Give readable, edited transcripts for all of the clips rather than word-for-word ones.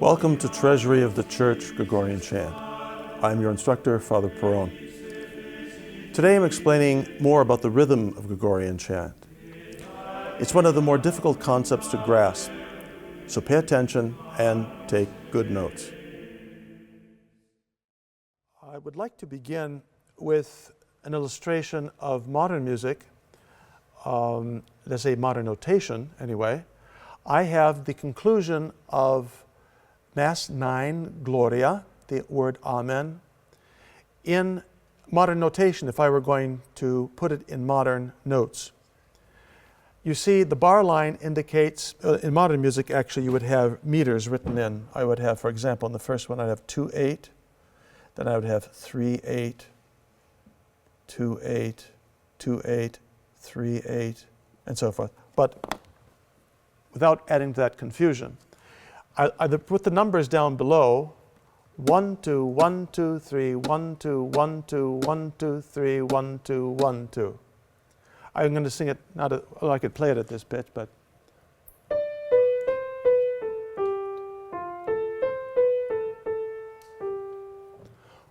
Welcome to Treasury of the Church Gregorian Chant. I'm your instructor, Father Perrone. Today I'm explaining more about the rhythm of Gregorian chant. It's one of the more difficult concepts to grasp, so pay attention and take good notes. I would like to begin with an illustration of modern music, let's say modern notation anyway. I have the conclusion of Mass 9, Gloria, the word Amen, in modern notation if I were going to put it in modern notes. You see, the bar line indicates, in modern music actually you would have meters written in. I would have, for example, in the first one I'd have 2/8, then I would have 3/8, 2/8, 2/8, 3/8, and so forth. But without adding to that confusion, I put the numbers down below: 1, 2, 1, 2, 3, 1, 2, 1, 2, 1, 2, 3, 1, 2, 1, 2. I'm going to sing it, I could play it at this pitch, but.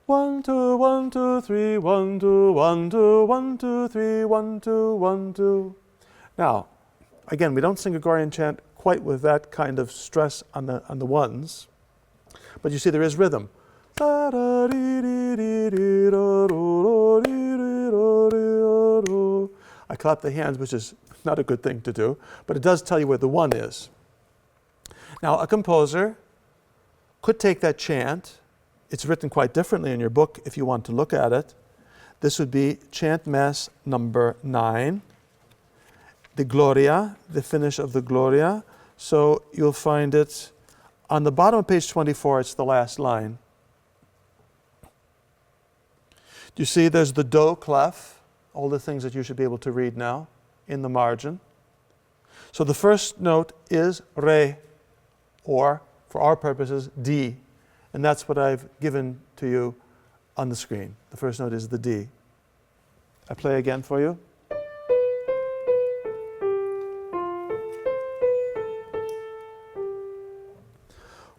One, two, 1, 2, 3, 1, 2, 1, 2, 1, 2, 3, 1, 2, 1, 2. Now, again, we don't sing Gregorian chant quite with that kind of stress on the ones, but you see there is rhythm. I clap the hands, which is not a good thing to do, but it does tell you where the one is. Now, a composer could take that chant. It's written quite differently in your book if you want to look at it. This would be chant Mass number 9, the Gloria, the finish of the Gloria. So you'll find it on the bottom of page 24, it's the last line. Do you see there's the do clef, all the things that you should be able to read now in the margin. So the first note is re, or for our purposes, D. And that's what I've given to you on the screen. The first note is the D. I play again for you.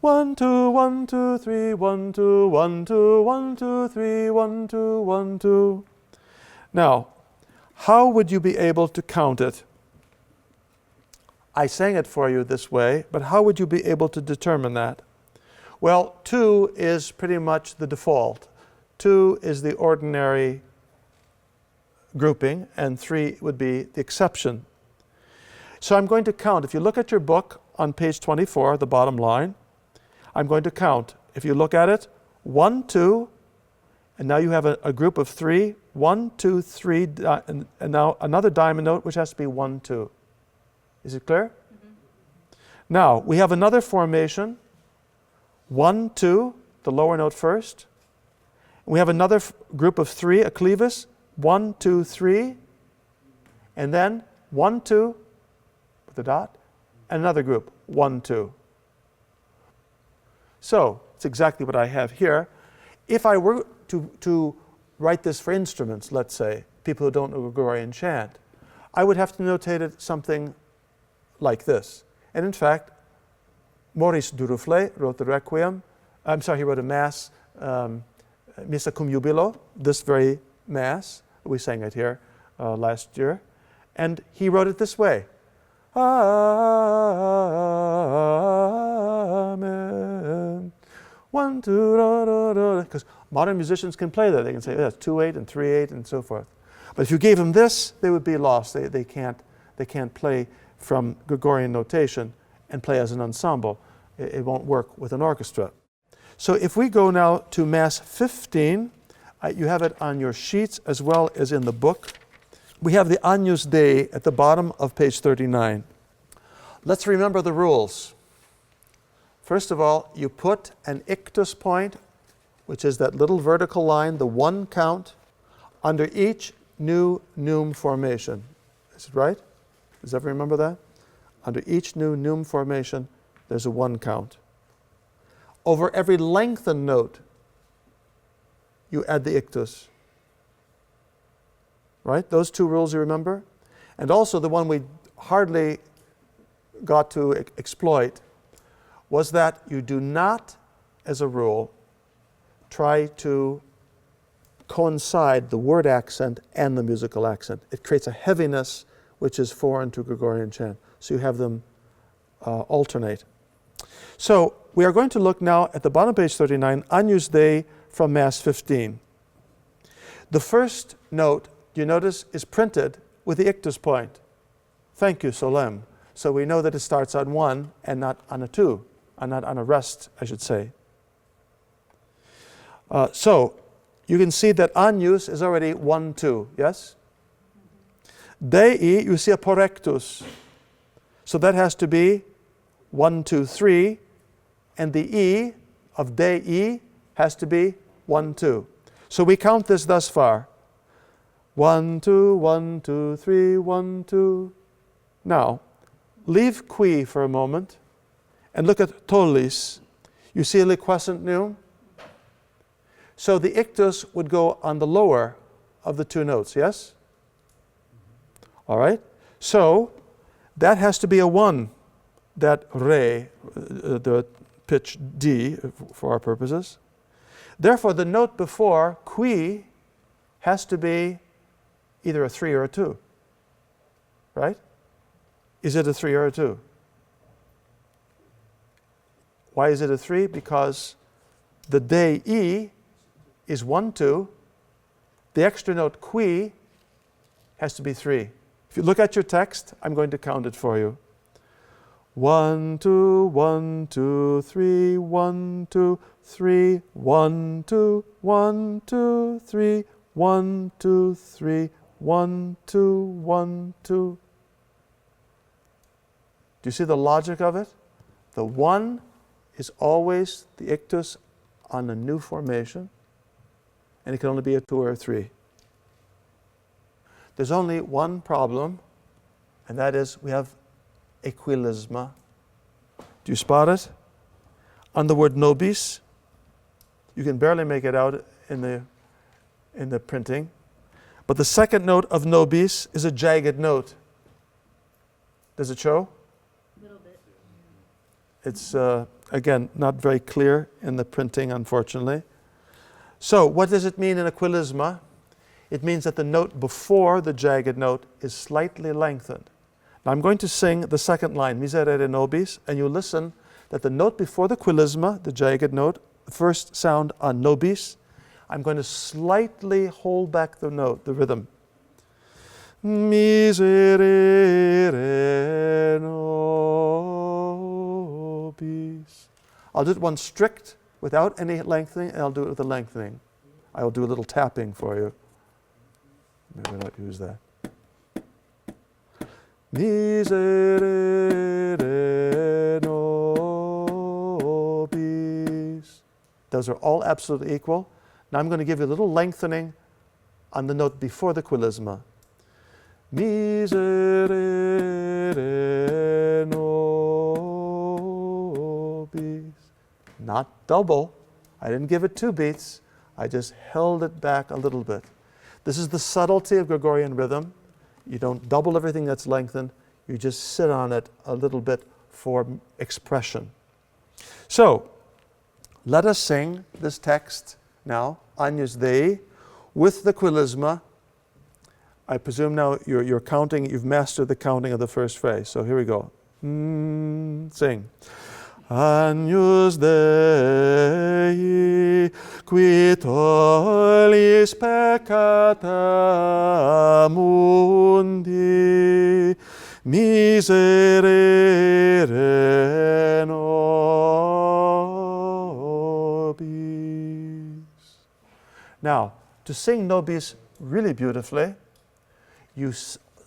One, two, 1, 2, 3, 1, 2, 1, 2, 1, 2, 3, 1, 2, 1, 2. Now, how would you be able to count it? I sang it for you this way, but how would you be able to determine that? Well, 2 is pretty much the default. 2 is the ordinary grouping, and 3 would be the exception. So I'm going to count. If you look at your book on page 24, the bottom line, I'm going to count. If you look at it, 1, 2, and now you have a group of 3. 1, 2, 3, and now another diamond note, which has to be 1, 2. Is it clear? Mm-hmm. Now, we have another formation. 1, 2, the lower note first. We have another group of 3, a clevis. 1, 2, 3. And then 1, 2, with the dot, and another group, 1, 2. So, it's exactly what I have here. If I were to write this for instruments, let's say, people who don't know Gregorian chant, I would have to notate it something like this. And in fact, Maurice Duruflé wrote the Requiem. He wrote a Mass, Missa cum Jubilo, this very Mass. We sang it here last year. And he wrote it this way. Amen. 1, 2, da, da, da. Because modern musicians can play that. They can say, that's 2/8 and 3/8 and so forth. But if you gave them this, they would be lost. They can't play from Gregorian notation and play as an ensemble. It won't work with an orchestra. So if we go now to Mass 15, you have it on your sheets as well as in the book. We have the Agnus Dei at the bottom of page 39. Let's remember the rules. First of all, you put an ictus point, which is that little vertical line, the 1 count, under each new neum formation. Is it right? Does everyone remember that? Under each new neum formation, there's a 1 count. Over every lengthened note, you add the ictus. Right? Those 2 rules you remember? And also the one we hardly got to exploit was that you do not, as a rule, try to coincide the word accent and the musical accent. It creates a heaviness which is foreign to Gregorian chant. So you have them alternate. So we are going to look now at the bottom of page 39, Agnus Dei from Mass 15. The first note, you notice, is printed with the ictus point. Thank you, Solem. So we know that it starts on 1 and not on a 2, and not on a rest, I should say. So you can see that Agnus is already 1, 2, yes? Dei, you see a porrectus. So that has to be 1, 2, 3, and the E of Dei has to be 1, 2. So we count this thus far. 1, 2, 1, 2, 3, 1, 2. Now, leave qui for a moment and look at tollis. You see a liquescent neum? So the ictus would go on the lower of the two notes, yes? All right? So that has to be a 1, that re, the pitch D for our purposes. Therefore, the note before qui has to be either a 3 or a 2, right? Is it a 3 or a 2? Why is it a 3? Because the Dei is 1, 2. The extra note qui has to be 3. If you look at your text, I'm going to count it for you. 1, 2, 1, 2, 3, 1, 2, 3, 1, 2, 1, 2, 3, 1, 2, 3, 1, 2, 1, 2. Do you see the logic of it? The 1 is always the ictus on a new formation, and it can only be a 2 or a 3. There's only one problem, and that is we have equilisma. Do you spot it? On the word nobis, you can barely make it out in the printing, but the second note of nobis is a jagged note. Does it show? A little bit. It's, again, not very clear in the printing, unfortunately. So, what does it mean in equilisma? It means that the note before the jagged note is slightly lengthened. Now I'm going to sing the second line, Miserere nobis, and you listen that the note before the quilisma, the jagged note, the first sound on nobis, I'm going to slightly hold back the note, the rhythm. Miserere nobis. I'll do it one strict without any lengthening, and I'll do it with a lengthening. I'll do a little tapping for you. Maybe not use that. Miserere nobis. Those are all absolutely equal. Now I'm going to give you a little lengthening on the note before the quilisma. Miserere nobis. Not double. I didn't give it 2 beats. I just held it back a little bit. This is the subtlety of Gregorian rhythm. You don't double everything that's lengthened. You just sit on it a little bit for expression. So, let us sing this text now, Agnus Dei, with the quilisma. I presume now you're counting, you've mastered the counting of the first phrase. So here we go. Sing. Agnus Dei, qui tollis peccata mundi, miserere nobis. Now, to sing nobis really beautifully, you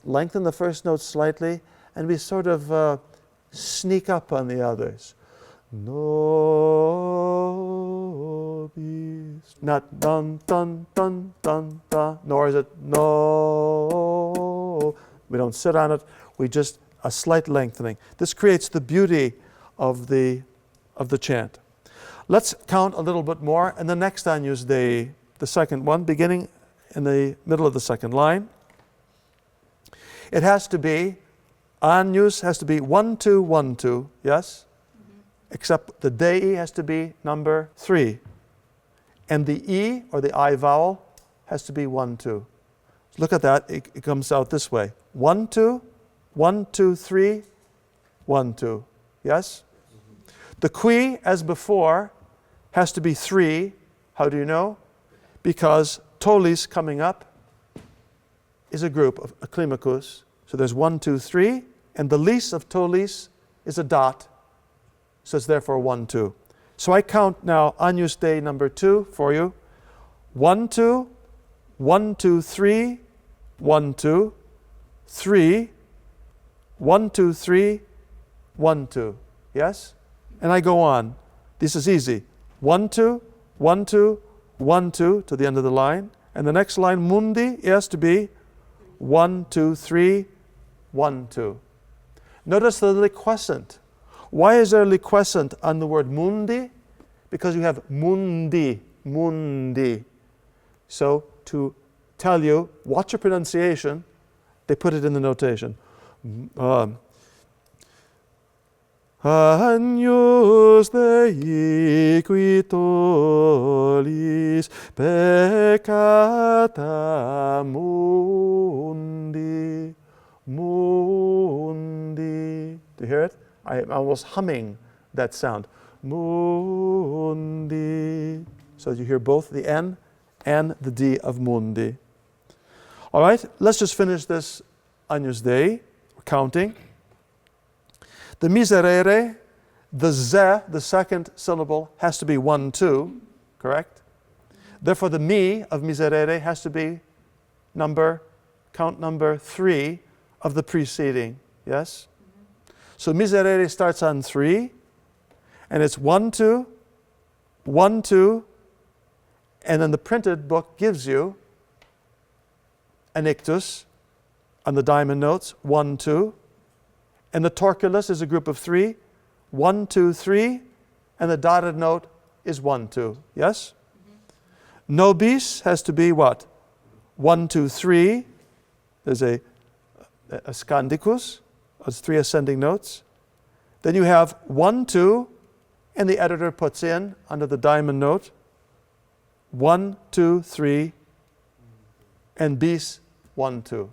lengthen the first note slightly, and we sort of sneak up on the others. Nobis. Not dun dun dun dun dun, nor is it no. We don't sit on it. We just a slight lengthening. This creates the beauty of the chant. Let's count a little bit more, and the next Agnus Dei, the second one, beginning in the middle of the second line. It has to be, Agnus has to be 1, 2, 1, 2, yes? except the de has to be number 3. And the E, or the I vowel, has to be 1, 2. So look at that. It comes out this way. 1, 2, 1, 2, 3, 1, 2. Yes? The qui, as before, has to be 3. How do you know? Because tolis coming up is a group of a climacus. So there's 1, 2, 3, and the least of tolis is a dot. So it's therefore 1, 2. So I count now Agnus Dei number 2 for you. 1, 2, 1, 2, 3, 1, 2, 3, 1, 2, 3, 1, 2. Yes? And I go on. This is easy. 1, 2, 1, 2, 1, 2 to the end of the line. And the next line, mundi, has to be 1, 2, 3, 1, 2. Notice the liquescent. Why is there liquescent on the word mundi? Because you have mundi, mundi. So to tell you, watch your pronunciation, they put it in the notation. Agnus Dei qui tollis peccata mundi, mundi. Do you hear it? I'm almost humming that sound. Mundi. So you hear both the N and the D of mundi. All right, let's just finish this Agnus Dei, counting. The miserere, the ze, the second syllable, has to be 1, 2, correct? Therefore, the mi of miserere has to be count number 3 of the preceding, yes? So miserere starts on 3, and it's 1, 2, 1, 2, and then the printed book gives you an ictus on the diamond notes, 1, 2, and the torculus is a group of 3, 1, 2, 3, and the dotted note is 1, 2, yes? Mm-hmm. Nobis has to be what? 1, 2, 3, there's a scandicus, it's 3 ascending notes. Then you have 1, 2, and the editor puts in, under the diamond note, 1, 2, 3, and bis, 1, 2.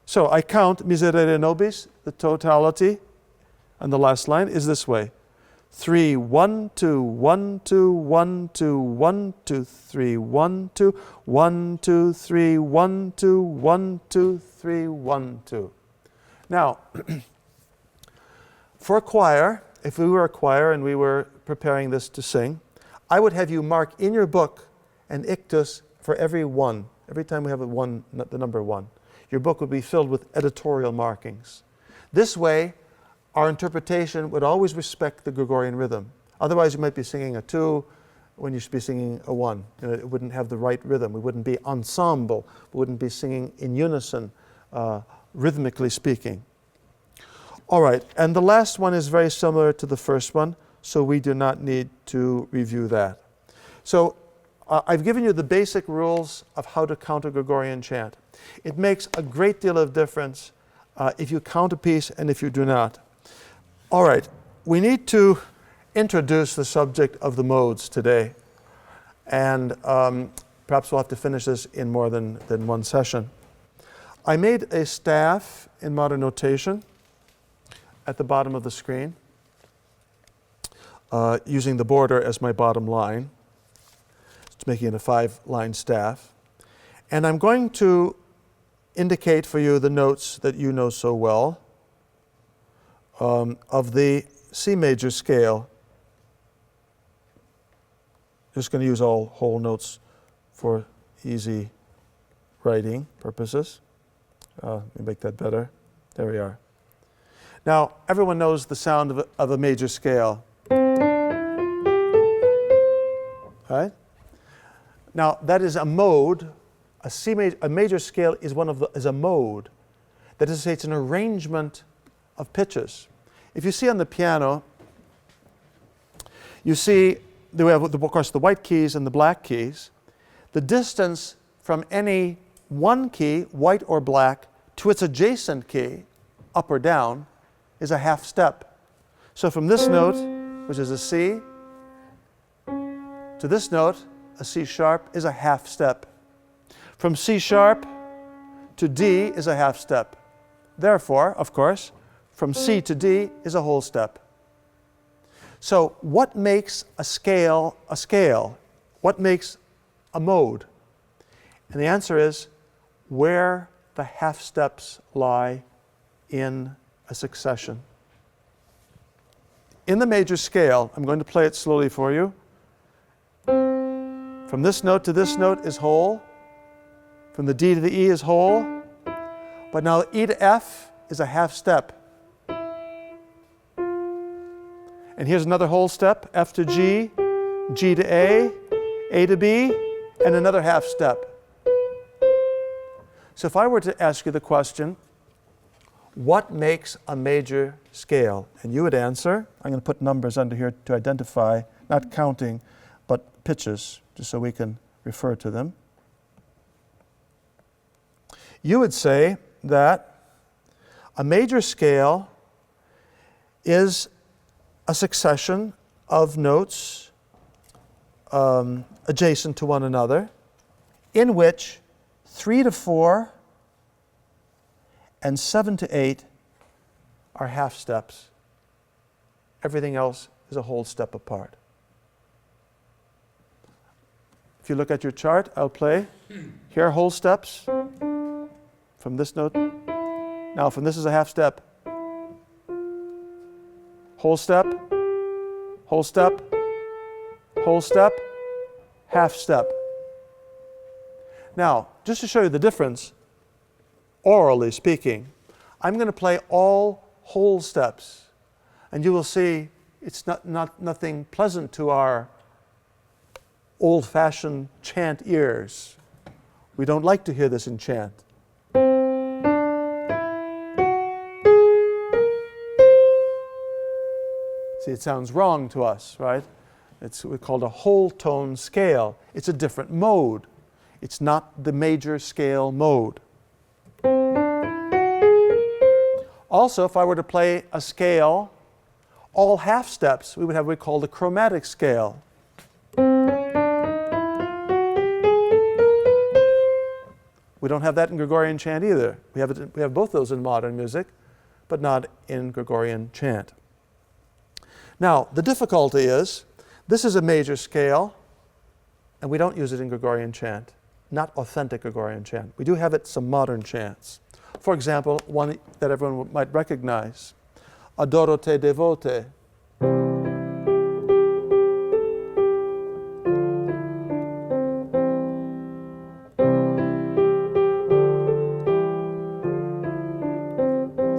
So I count miserere nobis, the totality, and the last line is this way. 3, 1, 2, 1, 2, 1, 2, 1, 2, 3, 1, 2, 1, 2, 3, 1, 2, 1, 2, 3, 1, 2. Now, for a choir, if we were a choir and we were preparing this to sing, I would have you mark in your book an ictus for every 1. Every time we have the number 1. Your book would be filled with editorial markings. This way, our interpretation would always respect the Gregorian rhythm. Otherwise, you might be singing a 2 when you should be singing a 1. It wouldn't have the right rhythm. We wouldn't be ensemble. We wouldn't be singing in unison, rhythmically speaking. All right, and the last one is very similar to the first one, so we do not need to review that. So I've given you the basic rules of how to count a Gregorian chant. It makes a great deal of difference if you count a piece and if you do not. All right, we need to introduce the subject of the modes today. And perhaps we'll have to finish this in more than one session. I made a staff in modern notation at the bottom of the screen, using the border as my bottom line. It's making it a 5-line staff. And I'm going to indicate for you the notes that you know so well of the C major scale. Just going to use all whole notes for easy writing purposes. Let me make that better. There we are. Now, everyone knows the sound of a major scale. Right? Now, that is a mode. A major scale is is a mode. That is to say, it's an arrangement of pitches. If you see on the piano, you see we have, of course, the white keys and the black keys. The distance from any one key, white or black, to its adjacent key, up or down, is a half step. So from this note which is a C, to this note, a C sharp, is a half step. From C sharp to D is a half step. Therefore, of course, from C to D is a whole step. So what makes a scale a scale? What makes a mode? And the answer is where the half steps lie in a succession. In the major scale, I'm going to play it slowly for you. From this note to this note is whole. From the D to the E is whole. But now E to F is a half step. And here's another whole step, F to G, G to A to B, and another half step. So if I were to ask you the question, what makes a major scale? And you would answer, I'm going to put numbers under here to identify, not counting, but pitches, just so we can refer to them. You would say that a major scale is a succession of notes adjacent to one another, in which 3 to 4 and 7 to 8 are half steps. Everything else is a whole step apart. If you look at your chart, I'll play. Here are whole steps from this note. Now, from this is a half step. Whole step, whole step, whole step, half step. Now, just to show you the difference, orally speaking, I'm going to play all whole steps, and you will see it's nothing pleasant to our old-fashioned chant ears. We don't like to hear this in chant. See, it sounds wrong to us, right? It's called a whole tone scale. It's a different mode. It's not the major scale mode. Also, if I were to play a scale, all half steps, we would have what we call the chromatic scale. We don't have that in Gregorian chant either. We have both those in modern music, but not in Gregorian chant. Now, the difficulty is, this is a major scale, and we don't use it in Gregorian chant, not authentic Gregorian chant. We do have it in some modern chants. For example, one that everyone might recognize, Adoro te devote.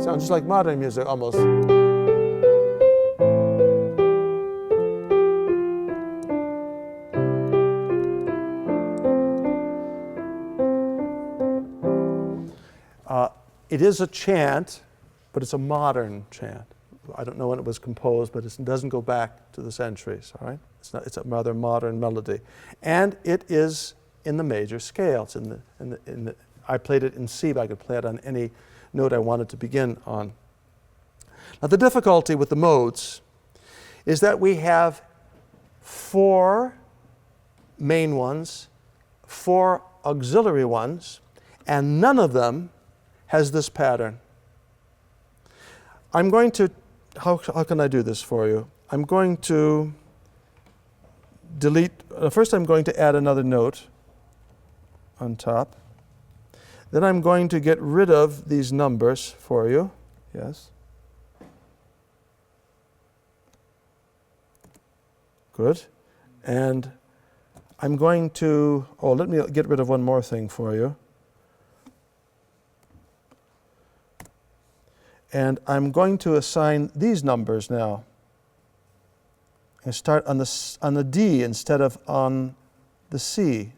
Sounds just like modern music, almost. It is a chant, but it's a modern chant. I don't know when it was composed, but it doesn't go back to the centuries, all right? It's a rather modern melody. And it is in the major scale. It's I played it in C, but I could play it on any note I wanted to begin on. Now, the difficulty with the modes is that we have 4 main ones, 4 auxiliary ones, and none of them has this pattern. I'm going to, how can I do this for you? I'm going to delete, first I'm going to add another note on top. Then I'm going to get rid of these numbers for you. Yes. Good. And I'm going to, let me get rid of one more thing for you. And I'm going to assign these numbers now. And start on the D instead of on the C.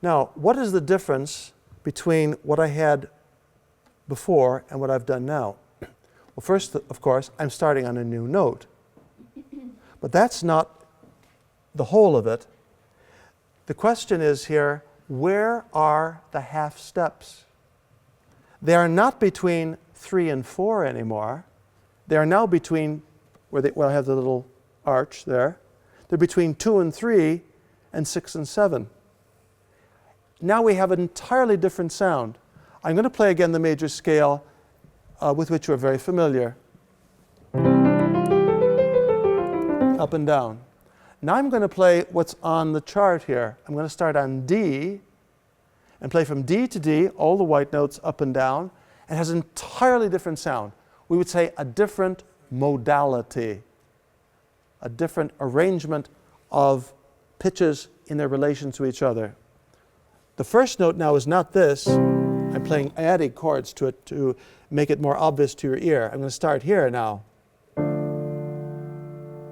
Now, what is the difference between what I had before and what I've done now? Well, first, of course, I'm starting on a new note. But that's not the whole of it. The question is here, where are the half steps? They are not between 3 and 4 anymore. They are now between, where I have the little arch there, they're between 2 and 3 and 6 and 7. Now we have an entirely different sound. I'm going to play again the major scale with which you're very familiar. Up and down. Now I'm going to play what's on the chart here. I'm going to start on D and play from D to D, all the white notes up and down. It has an entirely different sound. We would say a different modality, a different arrangement of pitches in their relation to each other. The first note now is not this. I'm adding chords to it to make it more obvious to your ear. I'm going to start here now.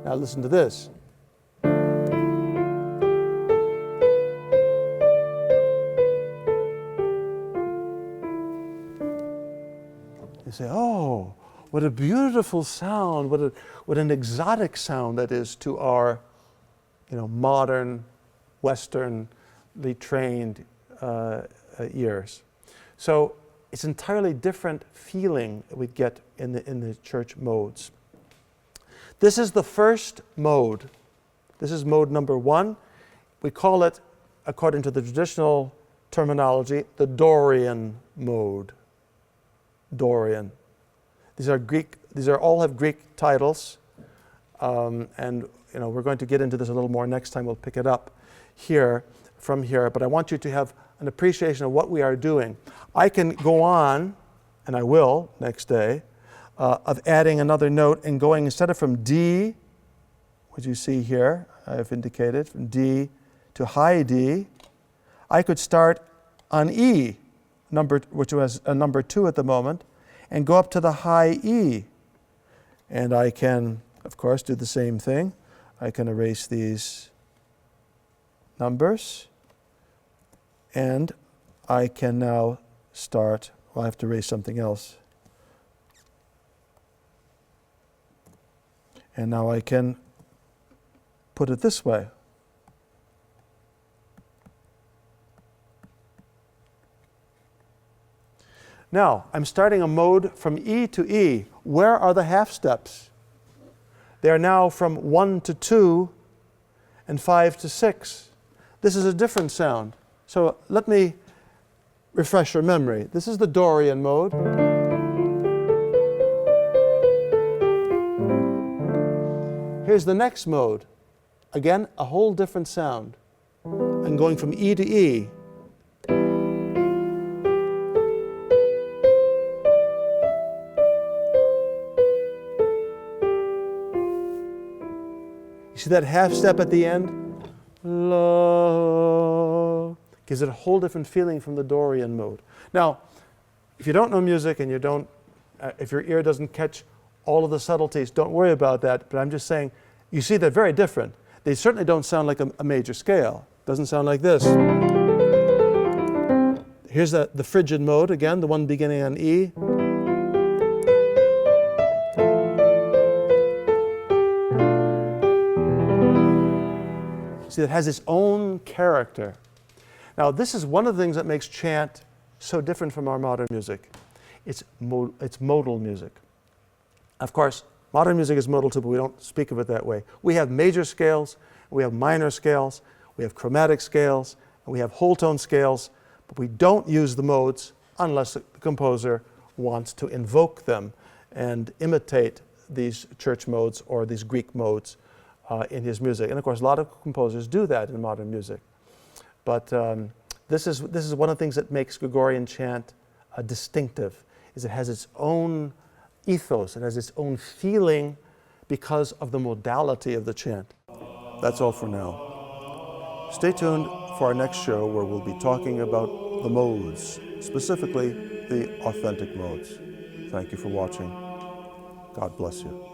Now listen to this. You say, oh, what a beautiful sound, what an exotic sound that is to our modern, Westernly trained ears. So it's entirely different feeling we get in the church modes. This is the first mode. This is mode number 1. We call it, according to the traditional terminology, the Dorian mode. Dorian. These all have Greek titles, and we're going to get into this a little more next time. We'll pick it up from here, but I want you to have an appreciation of what we are doing. I can go on, and I will next day, of adding another note and going, instead of from D, which you see here, I've indicated, from D to high D, I could start on E, which was a number 2 at the moment, and go up to the high E. And I can, of course, do the same thing. I can erase these numbers, and I can now start, well, I have to erase something else. And now I can put it this way. Now, I'm starting a mode from E to E. Where are the half steps? They are now from 1 to 2 and 5 to 6. This is a different sound. So let me refresh your memory. This is the Dorian mode. Here's the next mode. Again, a whole different sound. I'm going from E to E. You see that half step at the end? La, gives it a whole different feeling from the Dorian mode. Now, if you don't know music and if your ear doesn't catch all of the subtleties, don't worry about that. But I'm just saying, you see they're very different. They certainly don't sound like a major scale. It doesn't sound like this. Here's the Phrygian mode again, the one beginning on E. See, it has its own character. Now, this is one of the things that makes chant so different from our modern music. It's modal music. Of course, modern music is modal too, but we don't speak of it that way. We have major scales, we have minor scales, we have chromatic scales, and we have whole tone scales, but we don't use the modes unless the composer wants to invoke them and imitate these church modes or these Greek modes in his music. And of course, a lot of composers do that in modern music. But this is one of the things that makes Gregorian chant distinctive, is it has its own ethos, it has its own feeling because of the modality of the chant. That's all for now. Stay tuned for our next show where we'll be talking about the modes, specifically the authentic modes. Thank you for watching. God bless you.